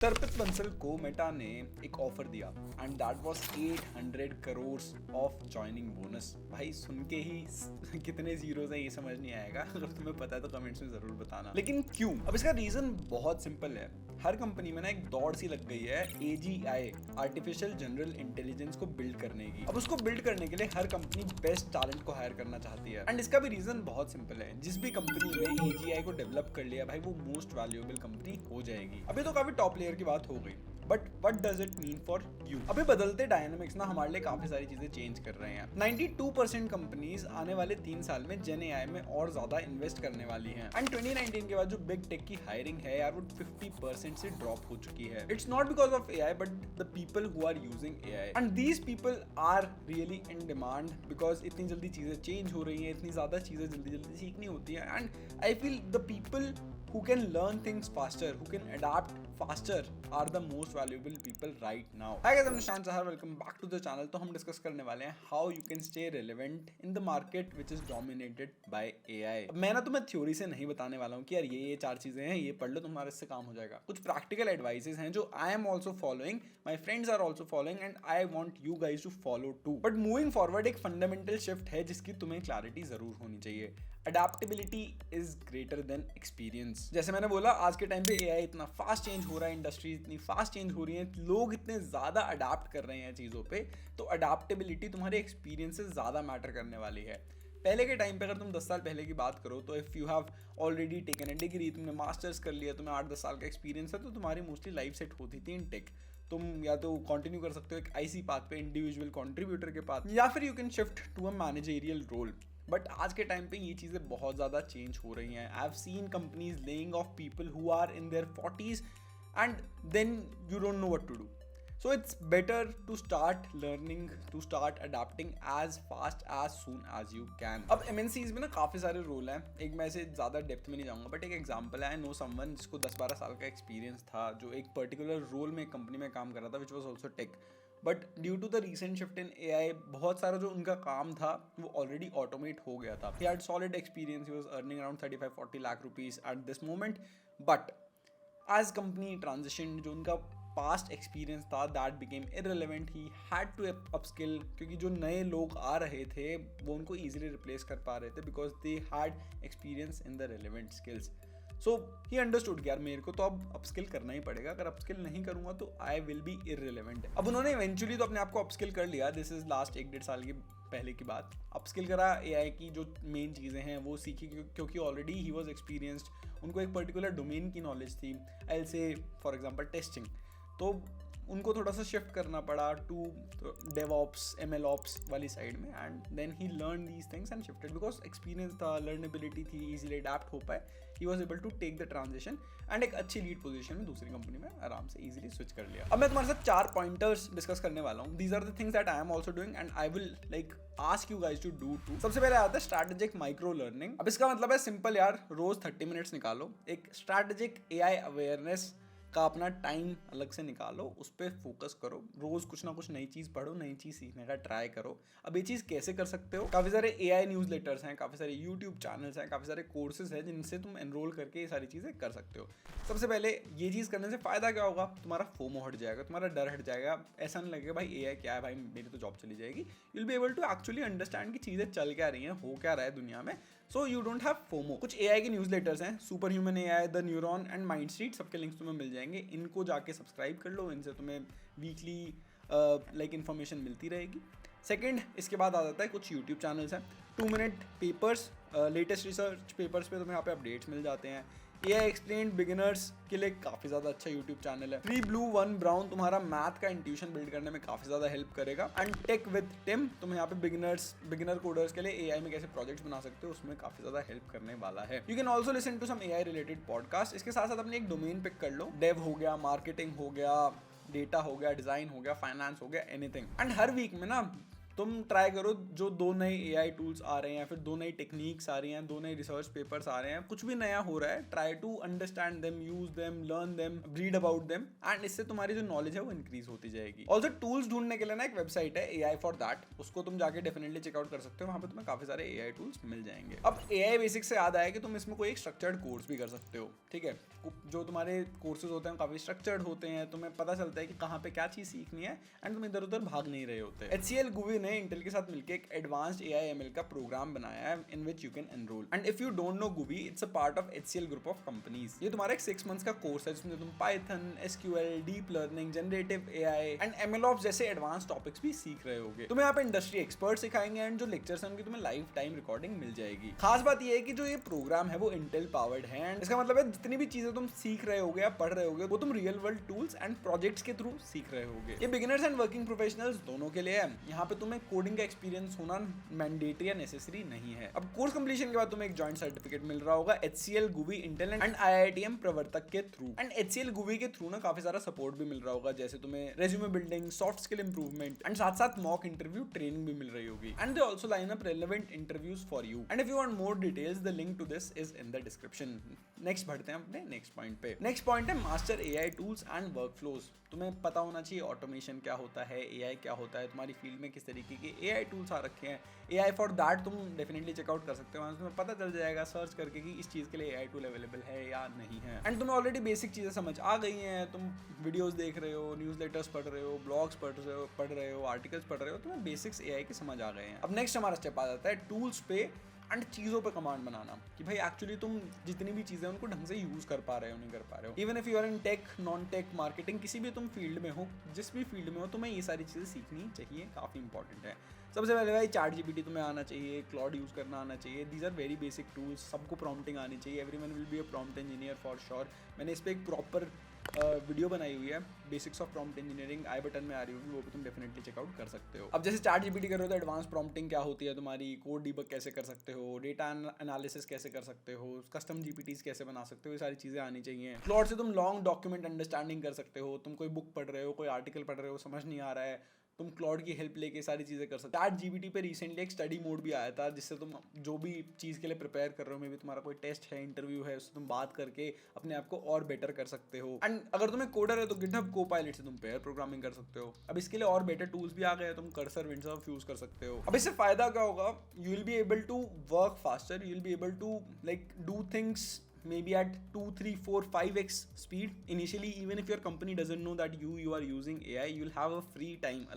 सरपत बंसल को मेटा ने एक ऑफर दिया and that was 800 crore of joining bonus. भाई सुन के ही कितने जीरोस हैं ये समझ नहीं आएगा। अगर तुम्हें पता है तो कमेंट्स में जरूर बताना। लेकिन क्यों? अब इसका रीजन बहुत सिंपल है। हर कंपनी में ना एक दौड़ सी लग गई है AGI, आर्टिफिशियल जनरल इंटेलिजेंस को बिल्ड करने की। अब उसको बिल्ड करने के लिए हर कंपनी बेस्ट टैलेंट को हायर करना चाहती है एंड इसका भी रीजन बहुत सिंपल है। जिस भी कंपनी ने AGI को डेवलप कर लिया भाई वो मोस्ट वैल्यूएबल कंपनी हो जाएगी। अभी तो काफी टॉप लेयर की बात हो गई, but what does it mean for you? अभी बदलते डायनामिक्स ना हमारे लिए काफी सारी चीजें चेंज कर रहे हैं। 92% कंपनीज आने वाले 3 साल में जेन AI में और ज्यादा इन्वेस्ट करने वाली हैं एंड 2019 के बाद जो बिग टेक की हायरिंग है यार वो 50% से ड्रॉप हो चुकी है। It's not because of AI but the people who are using AI and these people are really in demand because इतनी जल्दी चीजें चेंज हो रही हैं, इतनी ज्यादा चीजें जल्दी जल्दी सीखनी होती है and I feel the people who can learn things faster, who can adapt faster are the most valuable people right now. Hi guys, I'm Nishant Sahar. Welcome back to the channel. तो हम discuss करने वाले हैं how you can stay relevant in the market which is dominated by AI. अब मैं ना तुम्हें theory से नहीं बताने वाला हूँ कि यार ये 4 चीजें हैं, ये पढ़ लो तुम्हारे इससे काम हो जाएगा। कुछ प्रैक्टिकल एडवाइसेस हैं जो I am also following, my friends are also following and I want you guys to follow too. But moving forward एक फंडामेंटल शिफ्ट है जिसकी तुम्हें क्लैरिटी जरूर होनी चाहिए। Adaptability is greater than experience. जैसे मैंने बोला आज के टाइम पे AI इतना फास्ट चेंज हो रहा है, इंडस्ट्री इतनी फास्ट चेंज हो रही है, लोग इतने ज़्यादा अडाप्ट कर रहे हैं चीज़ों पे, तो अडेप्टेबिलिटी तुम्हारे एक्सपीरियंस से ज़्यादा मैटर करने वाली है। पहले के टाइम पे अगर तुम 10 साल पहले की बात करो तो if you have already taken a degree, तुमने मास्टर्स कर लिया, तुम्हें 8-10 साल का एक्सपीरियंस है, तो तुम्हारी मोस्टली लाइफ सेट होती थी इन टेक। तुम या तो कंटिन्यू कर सकते हो एक IC पाथ पे, इंडिविजुअल कंट्रीब्यूटर के पाथ, या फिर you can shift to a managerial role. But आज के टाइम पे ये चीज़ें बहुत ज़्यादा चेंज हो रही हैं। I have seen companies laying off people who are in their 40s and then you don't know what to do. So it's better to start learning, to start adapting as fast as soon as you can. अब MNCs में ना काफ़ी सारे role हैं, एक मैं इसे ज़्यादा डेप्थ में नहीं जाऊँगा बट एक एग्जाम्पल है। आई नो समवन जिसको 10-12 साल का एक्सपीरियंस था, जो एक पर्टिकुलर रोल में एक कंपनी में काम कर रहा था which was also tech, but due to the recent shift in AI बहुत सारा जो उनका काम था वो ऑलरेडी ऑटोमेट हो गया था। He had solid experience, he was earning around 35-40 lakh rupees at this moment, but as company transition जो उनका पास्ट एक्सपीरियंस था that became irrelevant. He had to upskill क्योंकि जो नए लोग आ रहे थे वो उनको ईजिली रिप्लेस कर पा रहे थे because they had experience in the relevant skills. So he understood यार मेरे को तो अब अपस्किल करना ही पड़ेगा, अगर अपस्किल नहीं करूंगा तो आई विल बी इररिलेवेंट। अब उन्होंने इवेंचुअली तो अपने आप को अपस्किल कर लिया। दिस इज लास्ट 1-1.5 साल की पहले की बात। अपस्किल करा, AI की जो मेन चीज़ें हैं वो सीखी क्योंकि ऑलरेडी ही वॉज एक्सपीरियंस्ड, उनको एक पर्टिकुलर डोमेन की नॉलेज थी। I will say for example testing, तो उनको थोड़ा सा शिफ्ट करना पड़ा टू DevOps MLOps वाली साइड में and then he learn these things and shifted because experience था, लर्नेबिलिटी थी, इजीली अडेप्ट हो पाए। He was able to take the transition and एक अच्छी लीड पोजीशन में दूसरी कंपनी में आराम से इजीली स्विच कर लिया। अब मैं तुम्हारे साथ 4 पॉइंटर्स डिस्कस करने वाला हूँ। These are the things that I am also doing and I will like ask you guys to do too. सबसे पहले आता है स्ट्रैटेजिक माइक्रो लर्निंग। अब इसका मतलब है सिंपल यार, रोज 30 मिनट्स निकालो, एक स्ट्रैटेजिक AI अवेयरनेस का अपना टाइम अलग से निकालो, उस पर फोकस करो, रोज कुछ ना कुछ नई चीज़ पढ़ो, नई चीज़ सीखने का ट्राई करो। अब ये चीज़ कैसे कर सकते हो? काफ़ी सारे AI न्यूज़लेटर्स हैं, काफ़ी सारे YouTube चैनल्स हैं, काफ़ी सारे कोर्सेज हैं जिनसे तुम एनरोल करके ये सारी चीज़ें कर सकते हो। सबसे पहले ये चीज़ करने से फ़ायदा क्या होगा? तुम्हारा फोमो हट जाएगा, तुम्हारा डर हट जाएगा। ऐसा नहीं लगेगा भाई AI क्या है, भाई मेरी तो जॉब चली जाएगी। You will be able to actually understand कि चीज़ें चल क्या रही हैं, हो क्या रहा है दुनिया में। So you don't have FOMO. कुछ AI के न्यूज़लेटर्स हैं, Superhuman AI, the Neuron and Mindstream, सबके लिंक्स तुम्हें मिल जाएंगे। इनको जाके सब्सक्राइब कर लो, इनसे तुम्हें वीकली लाइक इन्फॉर्मेशन मिलती रहेगी। सेकंड, इसके बाद आ जाता है कुछ यूट्यूब चैनल्स हैं, 2 minute papers, latest research papers पे तुम्हें यहाँ पे अपडेट्स मिल जाते हैं। AI एक्सप्लेन्ड बिगिनर्स के लिए काफ़ी ज़्यादा अच्छा यूट्यूब चैनल है। 3 Blue 1 Brown तुम्हारा मैथ का इंट्यूशन बिल्ड करने में काफ़ी ज़्यादा हेल्प करेगा। एंड टेक विद टिम तुम्हें यहाँ पे बिगिनर कोडर्स के लिए AI में कैसे प्रोजेक्ट्स बना सकते हो उसमें काफ़ी ज़्यादा हेल्प करने वाला है। You can also listen to some AI related podcast. इसके साथ साथ अपने एक डोमेन पिक कर लो, डेव हो गया, मार्केटिंग हो गया, डेटा हो गया, डिज़ाइन हो गया, फाइनेंस हो गया, एनीथिंग। एंड हर वीक में ना तुम ट्राई करो, जो 2 नए AI टूल्स आ रहे हैं, फिर 2 नई टेक्निक्स आ रही हैं, 2 नए रिसर्च पेपर्स आ रहे हैं, कुछ भी नया हो रहा है, try to understand them, use them, learn them, read about them, and इससे तुम्हारी जो नॉलेज है वो इंक्रीज होती जाएगी। ऑल्सो टूल्स ढूंढने के लिए ना एक वेबसाइट है AI फॉर दैट, उसको तुम जाके डेफिनेटली चेकआउट कर सकते हो, वहां पे तुम्हें काफी सारे AI टूल्स मिल जाएंगे। अब AI बेसिक से याद आया कि तुम इसमें कोई एक स्ट्रक्चर्ड कोर्स भी कर सकते हो, ठीक है। जो तुम्हारे कोर्सेज होते हैं काफी स्ट्रक्चर्ड होते हैं, तुम्हें पता चलता है कि कहाँ पे क्या चीज सीखनी है, एंड तुम इधर उधर भाग नहीं रहे होते। HCL GUI ने इंटेल के साथ मिलकर एक एडवांस्ड AI ML का प्रोग्राम बनाया है, in which you can enrol, and if you don't know GUI, it's a part of HCL group of companies. ये तुम्हारा एक 6 मंथ्स का कोर्स है जिसमें तुम Python, SQL, deep learning, generative AI and MLOps जैसे एडवांस टॉपिक्स भी सीख रहे होगे। तुम्हें यहाँ पे इंडस्ट्री एक्सपर्ट सिखाएंगे, एंड जो लेक्चर्स हैं उनकी तुम्हें लाइव टाइम रिकॉर्डिंग मिल जाएगी। खास बात ये है कि जो ये प्रोग्राम है वो इंटेल पावर्ड है, एंड इसका मतलब है जितनी भी चीजें तुम सीख रहे होगे या पढ़ रहे होगे वो तुम real world tools and projects के थ्रू सीख रहे होगे। ये बिगिनर्स एंड वर्किंग प्रोफेशनल्स दोनों के लिए है। यहाँ पे तुम्हें कोडिंग का एक्सपीरियंस होना मैंडेटरी या नेसेसरी नहीं है। अब कोर्स कंप्लीशन के बाद तुम्हें एक जॉइंट सर्टिफिकेट मिल रहा होगा HCL GUI Intel and IITM प्रवर्तक के थ्रू, एंड HCL GUI के थ्रू ना काफी सारा सपोर्ट भी मिल रहा होगा, जैसे तुम्हें resume building, soft skill improvement, and साथ साथ मॉक इंटरव्यू ट्रेनिंग भी मिल रही होगी, and they also line up relevant interviews for you, and if you want more details the link to this is in the description. Next बढ़ते हैं अपने next point पे। नेक्स्ट पॉइंट है master AI tools and workflows. तुम्हें पता होना चाहिए automation क्या होता है, AI क्या होता है, तुम्हारी फील्ड में किस तरीके के AI टूल्स आ रखे हैं। AI फॉर दैट तुम डेफिनेटली चेकआउट कर सकते हो, तुम्हें पता चल जाएगा सर्च करके कि इस चीज़ के लिए AI टूल अवेलेबल है या नहीं है, एंड तुम्हें ऑलरेडी बेसिक चीज़ें समझ आ गई हैं। तुम वीडियोस देख रहे हो, न्यूज़लेटर्स पढ़ रहे हो, ब्लॉग्स पढ़ रहे हो, आर्टिकल्स पढ़ रहे हो, तुम्हें बेसिक्स AI के समझ आ गए हैं। अब नेक्स्ट हमारा स्टेप आ जाता है टूल्स पे एंड चीज़ों पे कमांड बनाना, कि भाई एक्चुअली तुम जितनी भी चीज़ें उनको ढंग से यूज़ कर पा रहे हो नहीं कर पा रहे हो। Even if you are in tech, non tech, marketing, किसी भी तुम फील्ड में हो, जिस भी फील्ड में हो, तुम्हें ये सारी चीज़ें सीखनी चाहिए, काफ़ी इंपॉर्टेंट है। सबसे पहले भाई ChatGPT तुम्हें आना चाहिए, क्लॉड यूज़ करना आना चाहिए, these are very basic tools. सबको प्रॉम्प्टिंग आनी चाहिए, everyone will be a prompt engineer for sure. मैंने इस पर एक प्रॉपर वीडियो बनाई हुई है, basics of prompt engineering, I button में आ रही होगी, वो भी तुम डेफिनेटली चेकआउट कर सकते हो। अब जैसे ChatGPT कर रहे हो तो एडवांस प्रॉम्प्टिंग क्या होती है तुम्हारी, कोड डीबग कैसे कर सकते हो, डेटा एनालिसिस कैसे कर सकते हो, कस्टम GPTs कैसे बना सकते हो, ये सारी चीज़ें आनी चाहिए। क्लॉड से तुम लॉन्ग डॉक्यूमेंट अंडरस्टैंडिंग कर सकते हो, तुम कोई बुक पढ़ रहे हो, कोई आर्टिकल पढ़ रहे हो, समझ नहीं आ रहा है, तुम क्लॉड की हेल्प लेके सारी चीज़ें कर सकते हो। ChatGPT पे रिसेंटली एक स्टडी मोड भी आया था, जिससे तुम जो भी चीज़ के लिए प्रिपेयर कर रहे हो, मे भी तुम्हारा कोई टेस्ट है, इंटरव्यू है, उससे तुम बात करके अपने आप को और बेटर कर सकते हो। एंड अगर तुम्हें कोडर है तो GitHub Copilot से तुम पेयर प्रोग्रामिंग कर सकते हो। अब इसके लिए और बेटर टूल्स भी आ गए हैं, तुम कर्सर, विंडसर्फ यूज कर सकते हो। अब इससे फायदा क्या होगा, you will be able to work faster, you will be able to like do things maybe at 2, 3, 4, 5x speed initially. Even if your company doesn't know that you are using AI, you'll have a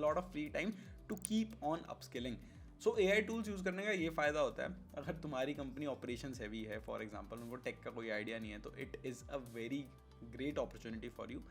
lot of free time to keep on upskilling. So AI tools use करने का ये फ़ायदा होता है, अगर तुम्हारी company operations heavy है, for example उनको टेक का कोई आइडिया नहीं है, तो it is a very great opportunity for you.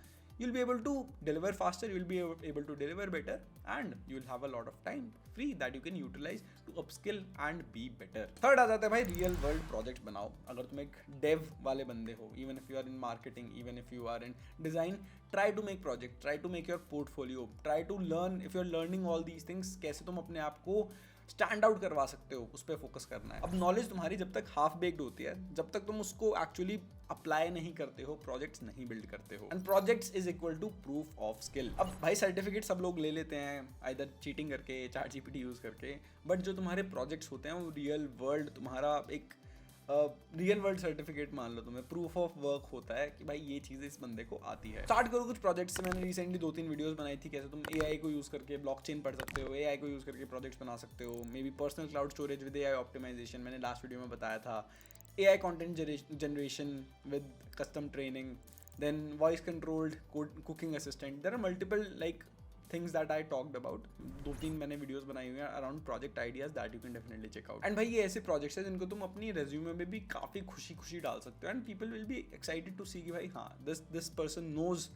You'll be able to deliver faster, you'll be able to deliver better, and you'll have a lot of time free that you can utilize to upskill and be better. Third आ जाता है भाई real world project बनाओ. अगर तुम एक Dave वाले बंदे हो, even if you are in marketing, even if you are in design, try to make project, try to make your portfolio, try to learn. If you're learning all these things, कैसे तुम अपने आप को stand out करवा सकते हो, उस पर फोकस करना है. अब नॉलेज तुम्हारी जब तक हाफ बेक्ड होती है, जब तक तुम उसको एक्चुअली अप्लाई नहीं करते हो, प्रोजेक्ट्स नहीं बिल्ड करते हो. And projects is equal to proof of skill. अब भाई सर्टिफिकेट सब लोग ले लेते हैं, आइदर चीटिंग करके, ChatGPT यूज करके, बट जो तुम्हारे प्रोजेक्ट्स होते हैं वो रियल वर्ल्ड तुम्हारा एक रियल वर्ल्ड सर्टिफिकेट मान लो, तुम्हें प्रूफ ऑफ वर्क होता है कि भाई ये चीज़ इस बंदे को आती है. स्टार्ट करो कुछ प्रोजेक्ट्स से. मैंने रिसेंटली 2-3 वीडियोस बनाई थी कैसे तुम AI को यूज़ करके ब्लॉकचेन पढ़ सकते हो, AI को यूज़ करके प्रोजेक्ट्स बना सकते हो, maybe personal cloud storage with AI optimisation, मैंने लास्ट वीडियो में बताया था, AI content generation with custom training, then voice controlled cooking assistant. There are multiple like things that I talked about. 2-3 मैंने videos बनाई हुई हैं around project ideas that you can definitely check out. And भाई ये ऐसे projects हैं जिनको तुम अपनी रेज्यूमे में भी काफ़ी खुशी डाल सकते हो, and people will be excited to see कि भाई हाँ this person knows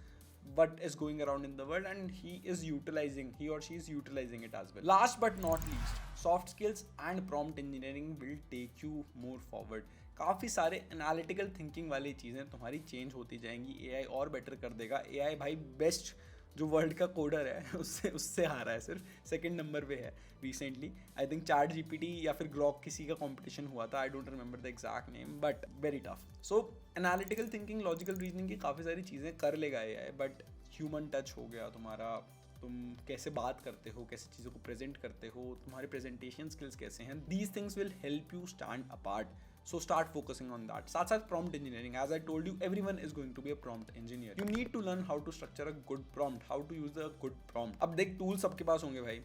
what is going around in the world and he or she is utilizing it as well. Last but not least, soft skills and prompt engineering will take you more forward. काफ़ी सारे analytical thinking वाली चीज़ें तुम्हारी change होती जाएंगी. AI और better कर देगा. AI भाई बेस्ट जो वर्ल्ड का कोडर है उससे आ रहा है, सिर्फ सेकंड नंबर पे है. रिसेंटली आई थिंक ChatGPT या फिर ग्लॉक किसी का कंपटीशन हुआ था, I don't remember the exact name, but very tough. So analytical thinking, logical reasoning की काफ़ी सारी चीज़ें कर लेगा AI, बट ह्यूमन टच हो गया तुम्हारा, तुम कैसे बात करते हो, कैसे चीज़ों को प्रेजेंट करते हो, तुम्हारे प्रेजेंटेशन स्किल्स कैसे हैं, these things will help you stand apart. So start focusing on that. साथ साथ prompt engineering, as I told you, everyone is going to be a prompt engineer. You need to learn how to structure a good prompt, how to use the good prompt. अब देख tools सबके पास होंगे भाई,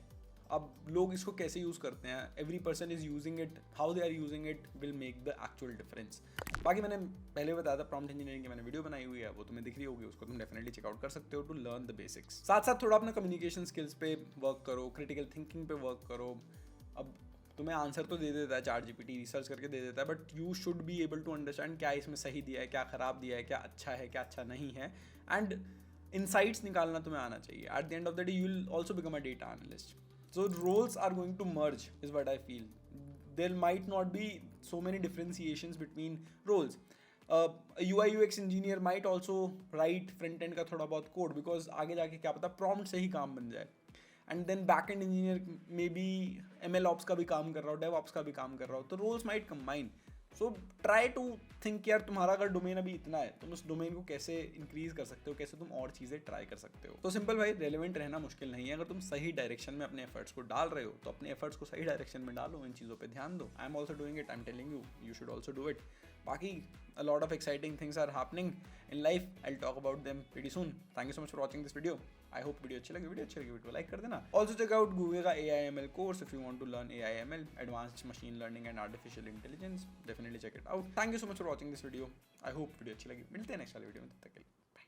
अब लोग इसको कैसे use करते हैं, every person is using it, how they are using it will make the actual difference. बाकी मैंने पहले बताया था प्रॉम्प्ट इंजीनियरिंग की मैंने वीडियो बनाई हुई है, वो तुम्हें दिख रही होगी, उसको तुम डेफिनेटली चेकआउट कर सकते हो टू लर्न द बेसिक्स. साथ साथ थोड़ा अपना कम्युनिकेशन स्किल्स पे वर्क करो, क्रिटिकल थिंकिंग पे वर्क करो. अब तुम्हें आंसर तो दे देता है चैट जीपीटी, रिसर्च करके दे देता है, but you should be able to understand क्या इसमें सही दिया है, क्या ख़राब दिया है, क्या अच्छा नहीं है, एंड इनसाइट्स निकालना तुम्हें आना चाहिए. At the end of the day you will also become a data analyst. So roles are going to merge is what I feel. There might not be so many differentiations between roles. A UI UX engineer might also write front end का थोड़ा बहुत code because आगे जाके क्या पता prompt से ही काम बन जाए. And then back end engineer maybe ML ops का भी काम कर रहा हो, DevOps का भी काम कर रहा हो, तो roles might combine. So try to think यार तुम्हारा अगर डोमेन अभी इतना है, तुम उस डोमेन को कैसे इंक्रीज कर सकते हो, कैसे तुम और चीज़ें ट्राई कर सकते हो. तो सिंपल भाई, रेलेवेंट रहना मुश्किल नहीं है. अगर तुम सही डायरेक्शन में अपने एफर्ट्स को डाल रहे हो तो अपने एफर्ट्स को सही डायरेक्शन में डालो, इन चीज़ों पे ध्यान दो. आई am also doing it, I am telling you, you should also do it. बाकी a lot of exciting things are happening in life. I'll talk about them pretty soon. Thank you so much for watching this video. I hope video अच्छी लगी video को like कर देना. Also check out Google का AI/ML course if you want to learn AI/ML, advanced machine learning and artificial intelligence. Definitely check it out. Thank you so much for watching this video. I hope video अच्छी लगी. मिलते हैं next वाले video में, तब तक के लिए.